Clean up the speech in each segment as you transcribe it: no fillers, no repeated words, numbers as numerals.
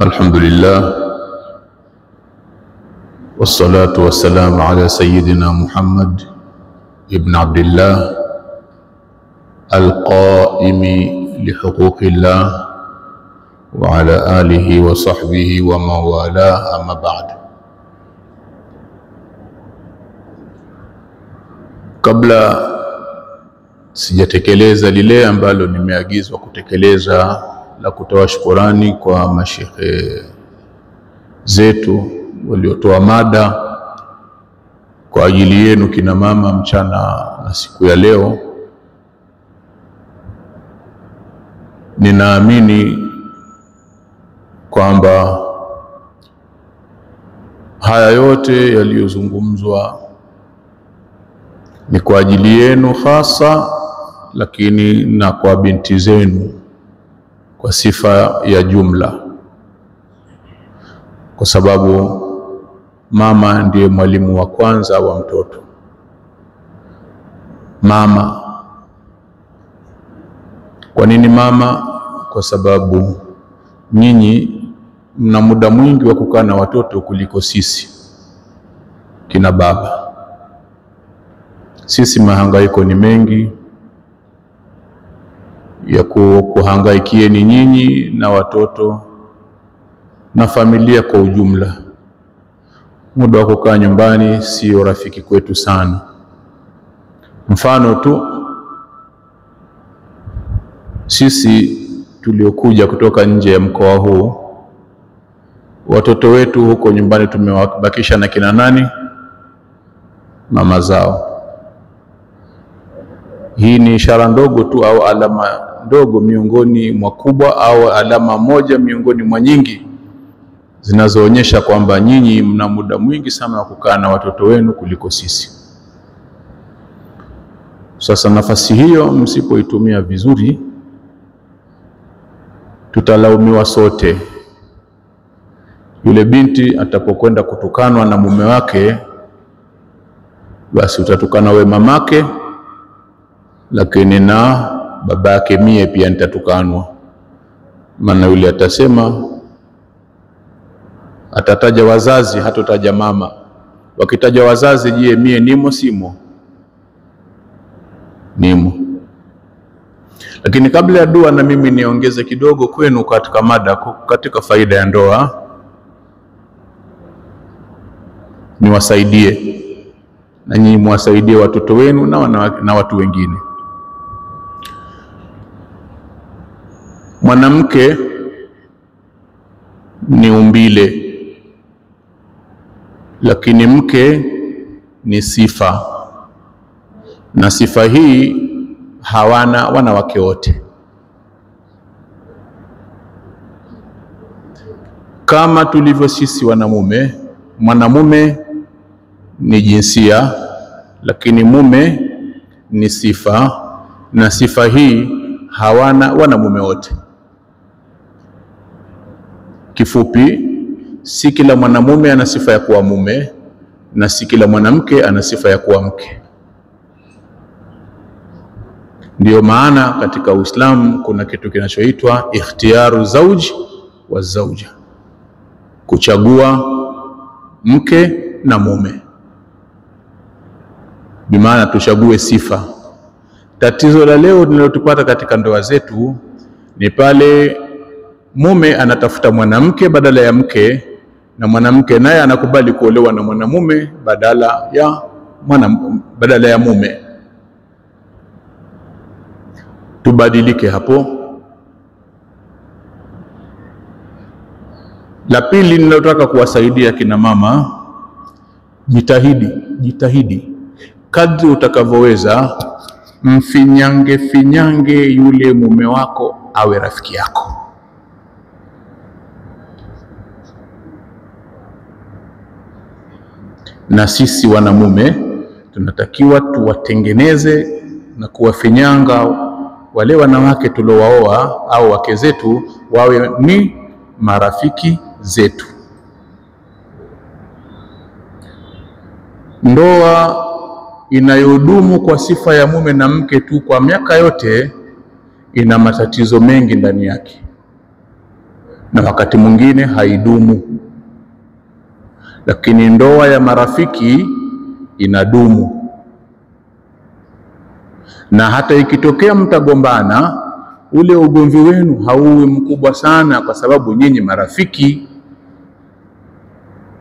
الحمد لله والصلاة والسلام على سيدنا محمد ابن عبد الله القائم لحقوق الله وعلى آله وصحبه ومن والاه، أما بعد. Kabla sijatekeleza lile ambalo nimeagizwa kutekeleza la kutoa shukrani kwa mashehe zetu waliotoa mada kwa ajili yenu kina mama mchana na siku ya leo, ninaamini kwamba haya yote yaliyozungumzwa ni kwa ajili yenu hasa, lakini na kwa binti zenu kwa sifa ya jumla, kwa sababu mama ndiye mwalimu wa kwanza wa mtoto. Mama. Kwa nini mama? Kwa sababu nyinyi mna muda mwingi wa kukaa na watoto kuliko sisi kina baba. Sisi mahangaiko ni mengi ya kuhangaikieni nyinyi na watoto na familia kwa ujumla. Muda wa kukaa nyumbani sio rafiki kwetu sana. Mfano tu, sisi tuliokuja kutoka nje ya mkoa huu, watoto wetu huko nyumbani tumewabakisha na kina nani? Mama zao. Hii ni ishara ndogo tu au alama ndogo miongoni mwa kubwa, au alama moja miongoni mwa nyingi zinazoonyesha kwamba nyinyi mna muda mwingi sana wa kukaa na watoto wenu kuliko sisi. Sasa nafasi hiyo msipoitumia vizuri, tutalaumiwa sote. Yule binti atapokwenda kutukanwa na mume wake, basi utatukana we mamake, lakini na babake mie pia nitatukanwa. Maana yule atasema, atataja wazazi, hatotaja mama. Wakitaja wazazi, je, mie nimo simo? Nimo. Lakini kabla ya dua, na mimi niongeze kidogo kwenu katika mada, katika faida ya ndoa, niwasaidie na nyinyi muwasaidie watoto wenu na watu wengine. Mwanamke ni umbile, lakini mke ni sifa, na sifa hii hawana wanawake wote. Kama tulivyo sisi wanamume, mwanamume ni jinsia, lakini mume ni sifa, na sifa hii hawana wanamume wote. Kifupi, si kila mwanamume ana sifa ya kuwa mume, na si kila mwanamke ana sifa ya kuwa mke. Ndiyo maana katika Uislamu kuna kitu kinachoitwa ikhtiyaru zauji wa zauja, kuchagua mke na mume. Bimaana tuchague sifa. Tatizo la leo linalotupata katika ndoa zetu ni pale mume anatafuta mwanamke badala ya mke, na mwanamke naye anakubali kuolewa na mwanamume badala ya mume. Tubadilike hapo. La pili ninalotaka kuwasaidia kina mama, jitahidi kadri utakavyoweza, mfinyange yule mume wako awe rafiki yako. Na sisi wanamume tunatakiwa tuwatengeneze na kuwafinyanga wale wanawake tuliowaoa au wake zetu wawe ni marafiki zetu. Ndoa inayodumu kwa sifa ya mume na mke tu kwa miaka yote ina matatizo mengi ndani yake. na wakati mwingine haidumu, lakini ndoa ya marafiki inadumu. Na hata ikitokea mtagombana, ule ugomvi wenu hauwi mkubwa sana, kwa sababu nyinyi marafiki,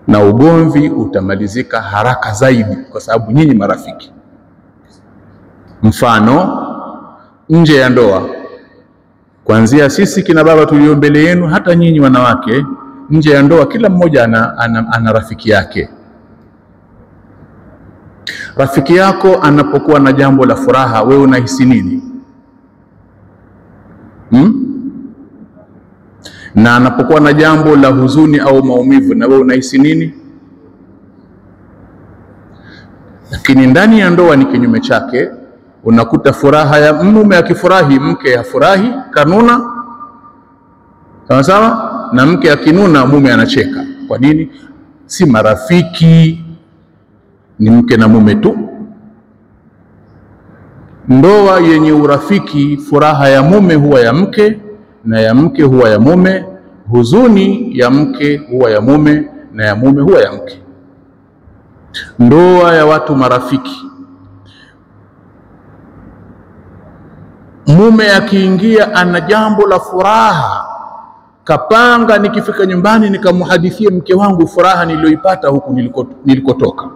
na ugomvi utamalizika haraka zaidi kwa sababu nyinyi marafiki. Mfano, nje ya ndoa, kuanzia sisi kina baba tulio mbele yenu, hata nyinyi wanawake, nje ya ndoa kila mmoja ana rafiki yake. Rafiki yako anapokuwa na jambo la furaha, wewe unahisi nini? Na anapokuwa na jambo la huzuni au maumivu, na wewe unahisi nini? Lakini ndani ya ndoa ni kinyume chake. Unakuta furaha ya mume akifurahi, mke hafurahi, kanuna. Sawa sawa? Na mke akinuna, mume anacheka. Kwa nini? Si marafiki, ni mke na mume tu. Ndoa yenye urafiki, furaha ya mume huwa ya mke na ya mke huwa ya mume, huzuni ya mke huwa ya mume na ya mume huwa ya mke. Ndoa ya watu marafiki, mume akiingia ana jambo la furaha, kapanga, nikifika nyumbani nikamhadithia mke wangu furaha niliyoipata huku nilikotoka.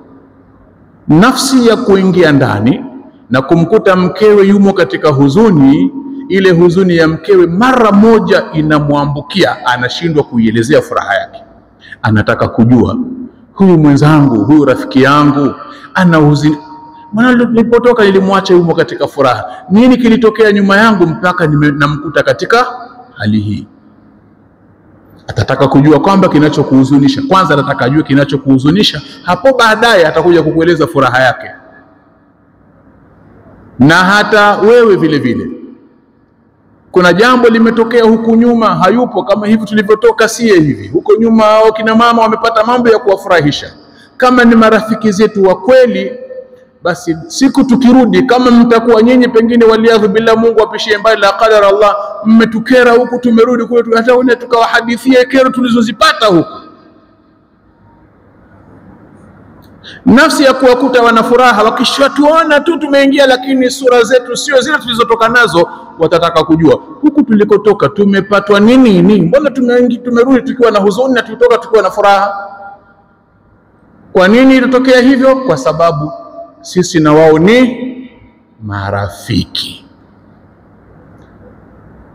Nafsi ya kuingia ndani na kumkuta mkewe yumo katika huzuni, ile huzuni ya mkewe mara moja inamwambukia, anashindwa kuielezea furaha yake. Anataka kujua, huyu mwenzangu, huyu rafiki yangu ana huzuni, maana nilipotoka nilimwacha yumo katika furaha. Nini kilitokea nyuma yangu mpaka namkuta katika hali hii? Atataka kujua kwamba kinachokuhuzunisha. Kwanza atataka ajue kinachokuhuzunisha, hapo baadaye atakuja kukueleza furaha yake. Na hata wewe vile vile, kuna jambo limetokea huku nyuma, hayupo kama hivi tulivyotoka, siye hivi. Huko nyuma kina mama wamepata mambo ya kuwafurahisha. Kama ni marafiki zetu wa kweli, basi siku tukirudi, kama mtakuwa nyinyi pengine waliadhu bila, Mungu apishie mbali, la qadar Allah, mmetukera huku, tumerudi kule, hata une tukawahadithia kero tulizozipata huku. Nafsi ya kuwakuta wana furaha, wakishatuona tu tumeingia, lakini sura zetu sio zile tulizotoka nazo, watataka kujua huku tulikotoka tumepatwa nini? Mbona tumerudi tukiwa na huzuni na tulitoka tukiwa na furaha? Kwa nini ilitokea hivyo? Kwa sababu sisi na wao ni marafiki.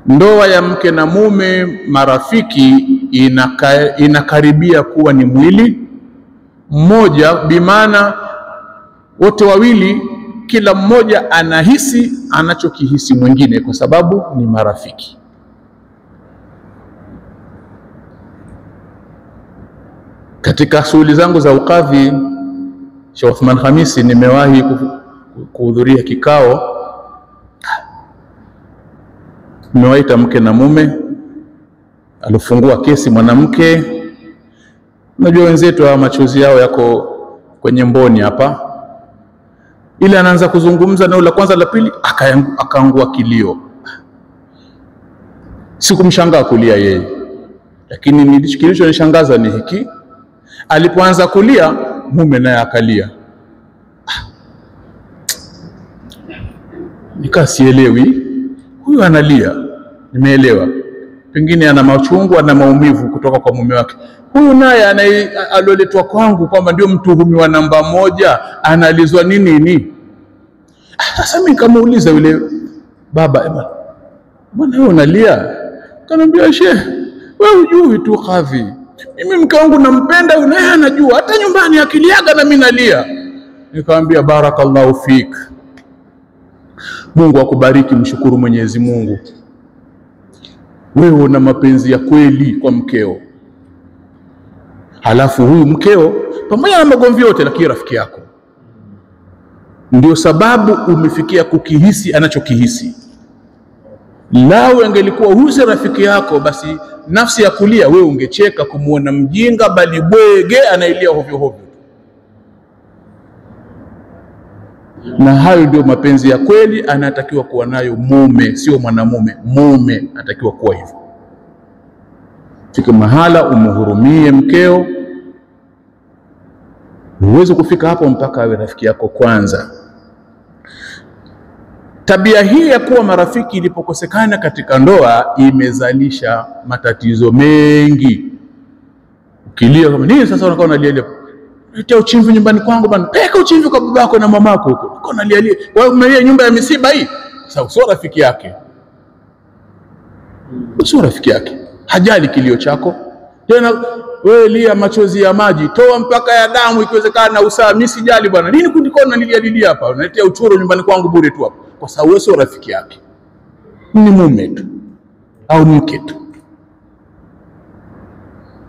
Ndoa ya mke na mume marafiki inakaribia kuwa ni mwili mmoja, bimaana wote wawili, kila mmoja anahisi anachokihisi mwingine, kwa sababu ni marafiki. Katika shughuli zangu za ukadhi, Sheikh Uthman Khamisi, nimewahi kuhudhuria kikao, nimewaita mke na mume, alifungua kesi mwanamke. Unajua wenzetu hawa machozi yao yako kwenye mboni hapa. Ile anaanza kuzungumza na ule kwanza la pili akaangua kilio. Sikumshangaa kulia yeye, lakini kilichonishangaza ni hiki: alipoanza kulia, mume naye akalia. Nikasielewi, huyu analia, nimeelewa pengine ana machungu, ana maumivu kutoka kwa mume wake. Huyu naye alioletwa kwangu kwamba ndio mtuhumiwa namba moja, analizwa nini? Sasa mimi nikamuuliza yule baba, bwana wewe unalia? Kanambia, shehe, wewe hujui tu kadhi, mimi mke wangu nampenda, yule naye anajua, hata nyumbani akiliaga na mimi nalia. Nikamwambia, barakallahu fik, Mungu akubariki, mshukuru Mwenyezi Mungu, wewe una mapenzi ya kweli kwa mkeo. Halafu huyu mkeo pamoja na magomvi yote, lakini rafiki yako, ndio sababu umefikia kukihisi anachokihisi. Lao angelikuwa huyu rafiki yako, basi nafsi ya kulia wewe ungecheka kumuona mjinga, bali bwege anailia hovyo hovyo. Na hayo ndio mapenzi ya kweli anatakiwa kuwa nayo mume, sio mwanamume. Mume anatakiwa kuwa hivyo. Fika mahala umhurumie mkeo. Huwezi kufika hapo mpaka awe rafiki yako kwanza. Tabia hii ya kuwa marafiki ilipokosekana katika ndoa imezalisha matatizo mengi. Ukilia kama nini sasa unakaa unalia, letea uchimvi nyumbani kwangu bana, peka uchimvi kwa babako na mamako huko. Unakaa unalia, wewe umelia nyumba ya misiba hii. Sasa sio rafiki yake. Sio rafiki yake. Hajali kilio chako. Tena wewe lia machozi ya maji, toa mpaka ya damu ikiwezekana na usaa. Mimi sijali bwana. Nini kundiko unalilia hapa? Unaletea uchuro nyumbani kwangu bure tu hapa. Kwa sababu wewe sio rafiki yake. Ni mume tu au mke tu.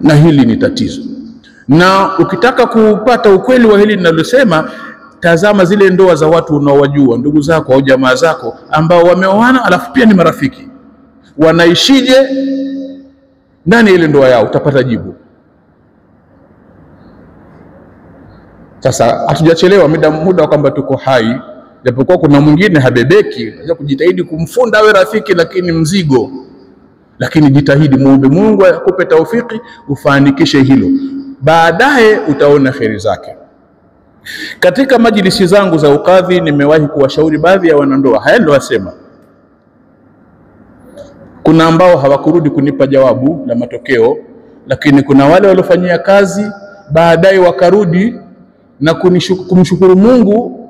Na hili ni tatizo. Na ukitaka kupata ukweli wa hili ninalosema, tazama zile ndoa za watu unaowajua, ndugu zako au jamaa zako ambao wameoana alafu pia ni marafiki. Wanaishije ndani ile ndoa yao, utapata jibu. Sasa hatujachelewa, muda kwamba tuko hai, japokuwa kuna mwingine habebeki, unaweza kujitahidi kumfunda awe rafiki lakini mzigo. Lakini jitahidi, muombe Mungu akupe taufiki ufanikishe hilo. Baadaye utaona kheri zake. Katika majlisi zangu za ukadhi nimewahi kuwashauri baadhi ya wanandoa. Haya ndio wasema. Kuna ambao hawakurudi kunipa jawabu la matokeo, lakini kuna wale waliofanyia kazi baadaye wakarudi na kumshukuru Mungu.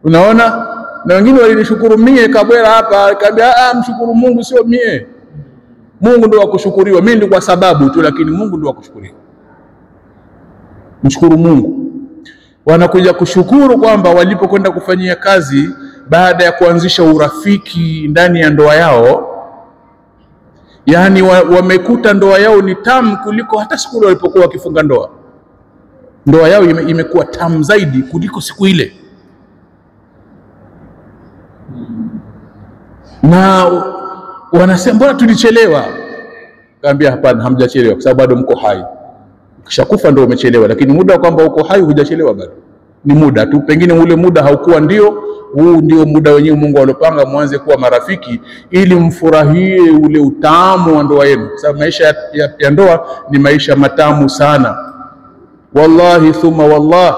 Unaona? Na wengine walinishukuru mie kabwela hapa, kaambia mshukuru Mungu sio mie. Mungu ndio akushukuriwa, mimi ndio kwa sababu tu, lakini Mungu ndio akushukuriwa. Mshukuru Mungu. Wanakuja kushukuru kwamba walipokwenda kufanyia kazi baada ya kuanzisha urafiki ndani ya ndoa yao, yani wamekuta ndoa yao ni tamu kuliko hata siku ile walipokuwa wakifunga ndoa. Ndoa yao imekuwa tamu zaidi kuliko siku ile. Na wanasema mbona tulichelewa? Kaambia hapana, hamjachelewa kwa sababu bado mko hai. Ukishakufa ndio umechelewa, lakini muda kwamba uko hai hujachelewa bado. Ni muda tu, pengine ule muda haukuwa ndio, huu ndio muda wenyewe Mungu alopanga muanze kuwa marafiki ili mfurahie ule utamu wa ndoa yenu. Sababu maisha ya ndoa ni maisha matamu sana. Wallahi thumma wallah,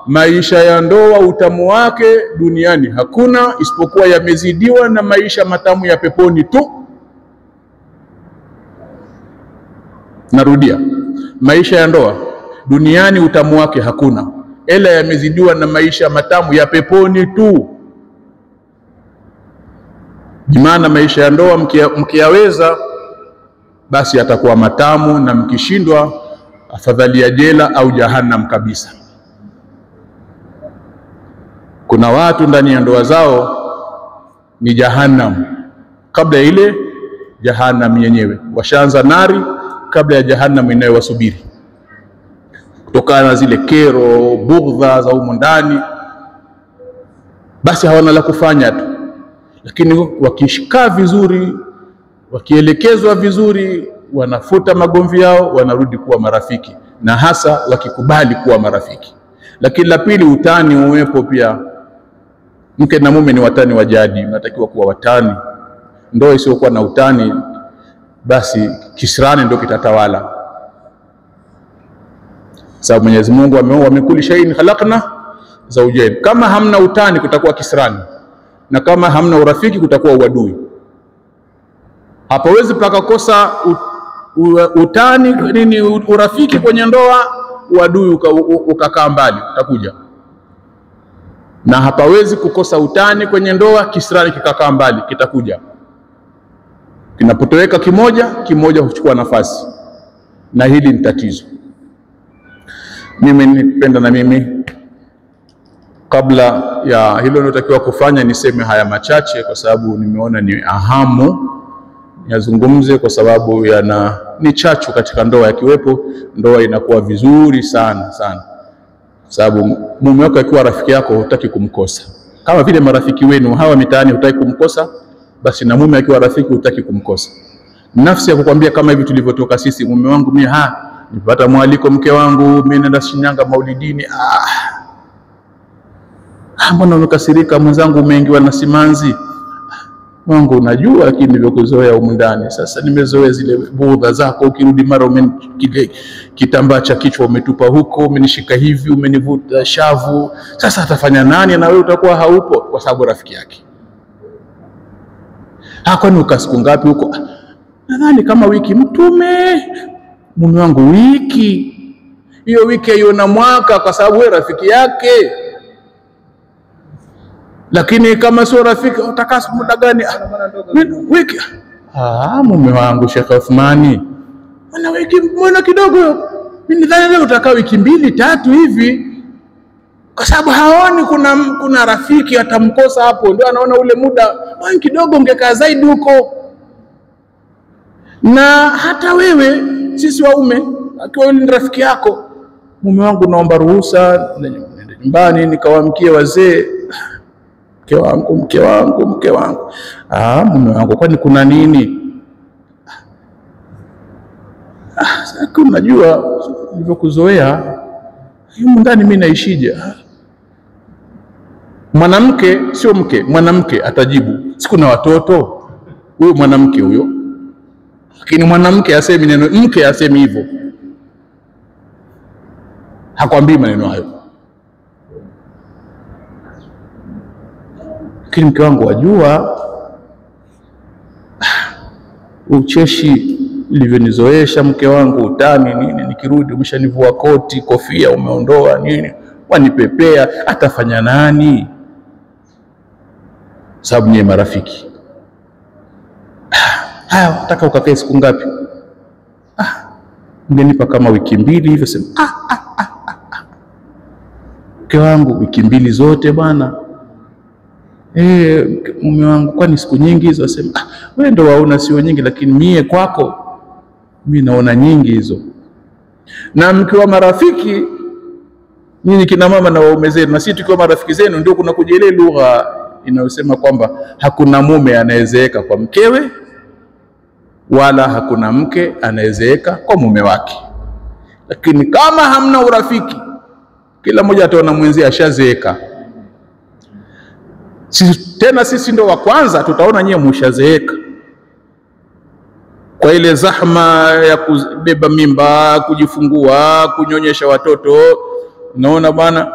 maisha ya ndoa utamu wake duniani hakuna isipokuwa yamezidiwa na maisha matamu ya peponi tu. Narudia, maisha ya ndoa duniani utamu wake hakuna, ila yamezidiwa na maisha matamu ya peponi tu. Maana maisha ya ndoa mkiyaweza basi yatakuwa matamu, na mkishindwa afadhali ya jela au jahannam kabisa. Kuna watu ndani ya ndoa zao ni jahannam kabla ya ile jahannam yenyewe. Washaanza nari kabla ya jahannam inayowasubiri, kutokana na zile kero, bugdha za humo ndani. Basi hawana la kufanya tu, lakini wakishikaa vizuri, wakielekezwa vizuri, wanafuta magomvi yao, wanarudi kuwa marafiki, na hasa wakikubali kuwa marafiki. Lakini la pili, utani uwepo pia. Mke na mume ni watani wa jadi, unatakiwa kuwa watani. Ndoa isiyokuwa na utani, basi kisirani ndio kitatawala. Sababu Mwenyezi Mungu amekuli shay'in khalaqna zawjayn. Kama hamna utani kutakuwa kisirani, na kama hamna urafiki kutakuwa uadui. Hapawezi pakakosa utani nini urafiki kwenye ndoa, uadui ukakaa mbali utakuja. Na hapawezi kukosa utani kwenye ndoa, kisirani kikakaa mbali kitakuja. Kinapotoweka kimoja huchukua nafasi, na hili ni tatizo. Mimi nipenda na mimi kabla ya hilo natakiwa kufanya niseme haya machache, kwa sababu nimeona ni ahamu yazungumze, kwa sababu ni chachu katika ndoa. Yakiwepo ndoa inakuwa vizuri sana sana, sababu mume wako akiwa rafiki yako hutaki kumkosa. Kama vile marafiki wenu hawa mitaani hutaki kumkosa, basi na mume akiwa rafiki hutaki kumkosa. Nafsi ya kukwambia kama hivi tulivyotoka sisi, mume wangu mimi nipata mwaliko mke wangu, mimi naenda Shinyanga maulidini. Mbona umekasirika mwenzangu, umeingiwa na simanzi? wangu unajua, lakini nilivyokuzoea humu ndani. Sasa nimezoea zile budha zako, ukirudi mara kile kitambaa cha kichwa umetupa huko, umenishika hivi, umenivuta shavu. Sasa atafanya nani na wewe utakuwa haupo kwa sababu rafiki yake? Kwani ukasiku ngapi huko? Nadhani kama wiki. Mtume, mume wangu wiki. Hiyo wiki haiona mwaka kwa sababu wewe rafiki yake. Lakini kama sio rafiki utakaa muda gani? Wiki. Mume wangu Sheikh Uthmani, ana wiki mbona kidogo? Mimi nadhani leo utakaa wiki 2-3 hivi. Kwa sababu haoni kuna rafiki atamkosa hapo, ndio anaona ule muda wani kidogo ungekaa zaidi huko. Na hata wewe, sisi waume, akiwa ni rafiki yako, mume wangu naomba ruhusa nende nyumbani nikawaamkie wazee. Mke wangu. Mume wangu, kwani kuna nini? Sasa unajua nilivyokuzoea humu ndani mimi naishije? Mwanamke sio mke, mwanamke atajibu, siku na watoto. Huyo mwanamke huyo. Lakini mwanamke asemi neno, mke asemi hivyo. Hakwambii maneno hayo. Lakini mke wangu wajua ucheshi ulivyonizoesha mke wangu, utani nini, nikirudi umeshanivua koti, kofia umeondoa nini, wanipepea, atafanya nani? Sababu ni marafiki. Nataka ukakae siku ngapi? Ungenipa kama wiki 2 hivyo. Sema mke wangu, wiki 2 zote bwana. Mume wangu, kwani siku nyingi hizo? Sema wewe ndo waona sio nyingi, lakini mie kwako mimi naona nyingi hizo. Na mkiwa marafiki nyinyi kina mama na waume zenu, na sisi tukiwa marafiki zenu, ndio kuna kuja ile lugha inayosema kwamba hakuna mume anayezeeka kwa mkewe wala hakuna mke anayezeeka kwa mume wake. Lakini kama hamna urafiki, kila mmoja ataona mwenzie ashazeeka. Sisi ndo wa kwanza tutaona nyie mshazeeka kwa ile zahma ya kubeba mimba, kujifungua, kunyonyesha watoto. Naona bwana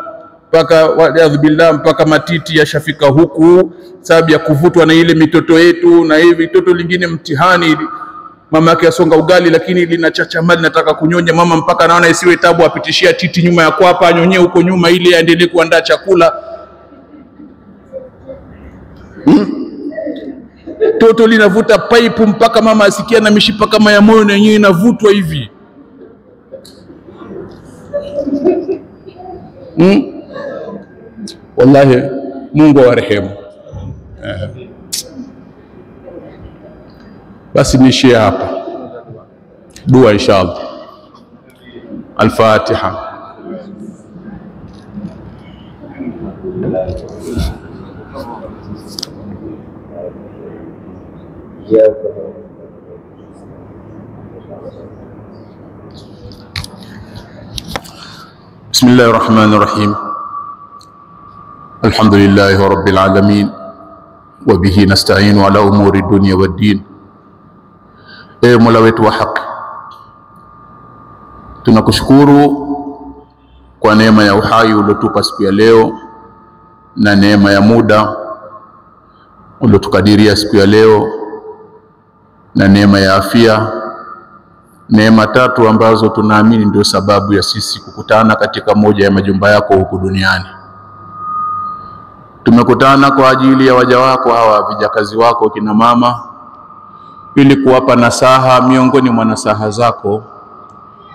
mpaka waadhibillah, mpaka matiti yashafika huku sababu ya kuvutwa na ile mitoto yetu. Na hivi mtoto lingine mtihani, mama yake asonga ugali lakini linachacha mali nataka kunyonya, mama mpaka anaona isiwe tabu apitishia titi nyuma ya kwapa, anyonye huko nyuma ili aendelee kuandaa chakula. Toto linavuta pipe mpaka mama asikia na mishipa kama ya moyo na yenyewe inavutwa hivi. Wallahi Mungu awarehemu. Basi niishie hapa. Dua inshallah. Al-Fatiha. بسم الله الرحمن الرحيم. الحمد لله رب العالمين وبه نستعين على أمور الدنيا والدين. Mola wetu wa haki, tunakushukuru kwa neema ya uhai uliotupa siku ya leo na neema ya muda uliotukadiria siku ya leo na neema ya afya, neema tatu ambazo tunaamini ndio sababu ya sisi kukutana katika moja ya majumba yako huku duniani. Tumekutana kwa ajili ya waja wako hawa, vijakazi wako kina mama, ili kuwapa nasaha miongoni mwa nasaha zako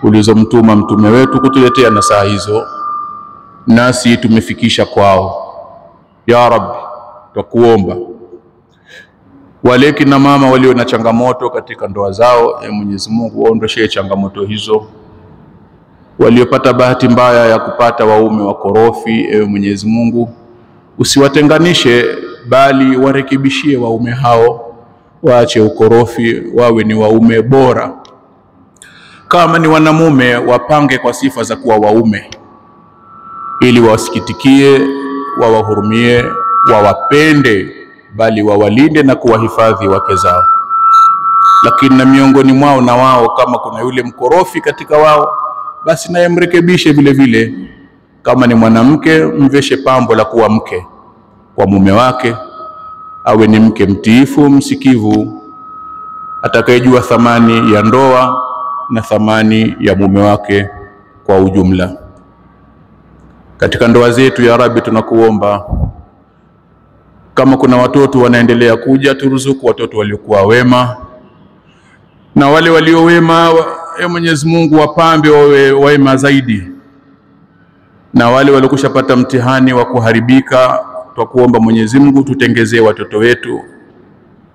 ulizomtuma mtume wetu kutuletea nasaha hizo, nasi tumefikisha kwao. Ya Rabbi, tukuomba wale kina mama walio na changamoto katika ndoa zao, Mwenyezi Mungu waondoshee changamoto hizo. Waliopata bahati mbaya ya kupata waume wakorofi, Mwenyezi Mungu usiwatenganishe, bali warekebishie waume hao, waache ukorofi, wawe ni waume bora. Kama ni wanamume, wapange kwa sifa za kuwa waume, ili wasikitikie, wawahurumie, wawapende bali wawalinde na kuwahifadhi wake zao. Lakini na miongoni mwao na wao kama kuna yule mkorofi katika wao, basi naye mrekebishe vile vile. Kama ni mwanamke, mveshe pambo la kuwa mke kwa mume wake, awe ni mke mtiifu, msikivu, atakayejua thamani ya ndoa na thamani ya mume wake kwa ujumla. Katika ndoa zetu ya Rabbi, tunakuomba kama kuna watoto wanaendelea kuja, turuzuku watoto waliokuwa wema, na wale walio wema ya Mwenyezi Mungu wapambe wawe wema zaidi, na wale waliokushapata mtihani wa kuharibika, twakuomba Mwenyezi Mungu tutengezee watoto wetu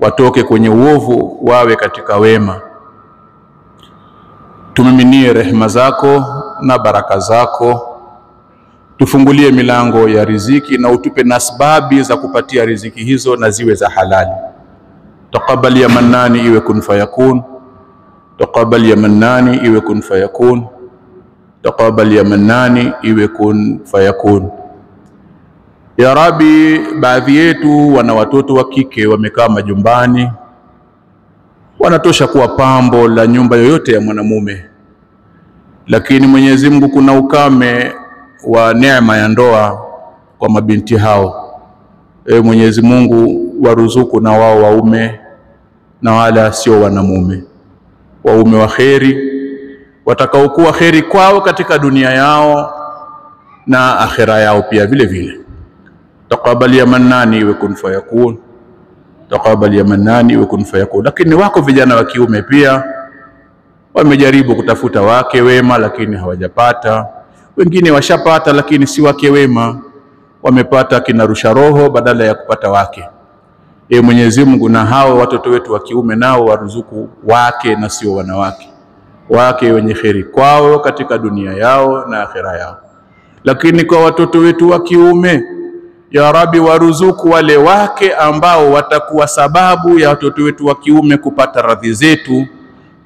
watoke kwenye uovu wawe katika wema. Tumiminie rehema zako na baraka zako, tufungulie milango ya riziki na utupe nasbabi za kupatia riziki hizo na ziwe za halali. Taqabbal ya Mannani iwe kun fayakun, taqabbal ya Mannani iwe kun fayakun, taqabbal ya Mannani iwe kun fayakun. Ya Rabbi, baadhi yetu wana watoto wa kike wamekaa majumbani, wanatosha kuwa pambo la nyumba yoyote ya mwanamume, lakini Mwenyezi Mungu kuna ukame wa neema ya ndoa kwa mabinti hao. Mwenyezi Mungu waruzuku na wao waume na wala sio wanamume, waume wa kheri watakaokuwa kheri kwao katika dunia yao na akhira yao pia vile vile. Taqabbal ya Mannani iwe kun fayakun, taqabbal ya Mannani iwe kun fayakun. Lakini wako vijana wa kiume pia wamejaribu kutafuta wake wema lakini hawajapata, wengine washapata lakini si wake wema, wamepata kinarusha roho badala ya kupata wake. Mwenyezi Mungu, na hao watoto wetu wa kiume nao waruzuku wake na sio wanawake, wake wenye kheri kwao katika dunia yao na akhira yao. Lakini kwa watoto wetu wa kiume, ya Rabbi, waruzuku wale wake ambao watakuwa sababu ya watoto wetu wa kiume kupata radhi zetu.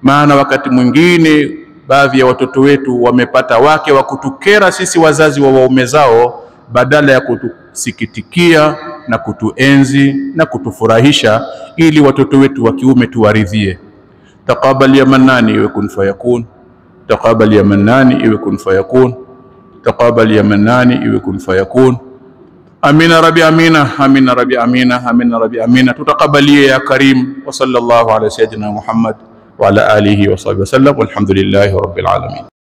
Maana wakati mwingine baadhi ya watoto wetu wamepata wake wa kutukera sisi wazazi wa waume zao, badala ya kutusikitikia na kutuenzi na kutufurahisha ili watoto wetu wa kiume tuwaridhie. Taqabbal ya Mannani iwe kun fayakun, taqabbal ya Mannani iwe kun fayakun, taqabbal ya Mannani iwe kun fayakun. Amina Rabbi amina, amina Rabbi amina, amina Rabbi amina. Tutaqabbalie ya Karim. Wa sallallahu ala sayyidina Muhammad wa ala alihi wa sahbihi wasallam, walhamdulillahi rabbil alamin.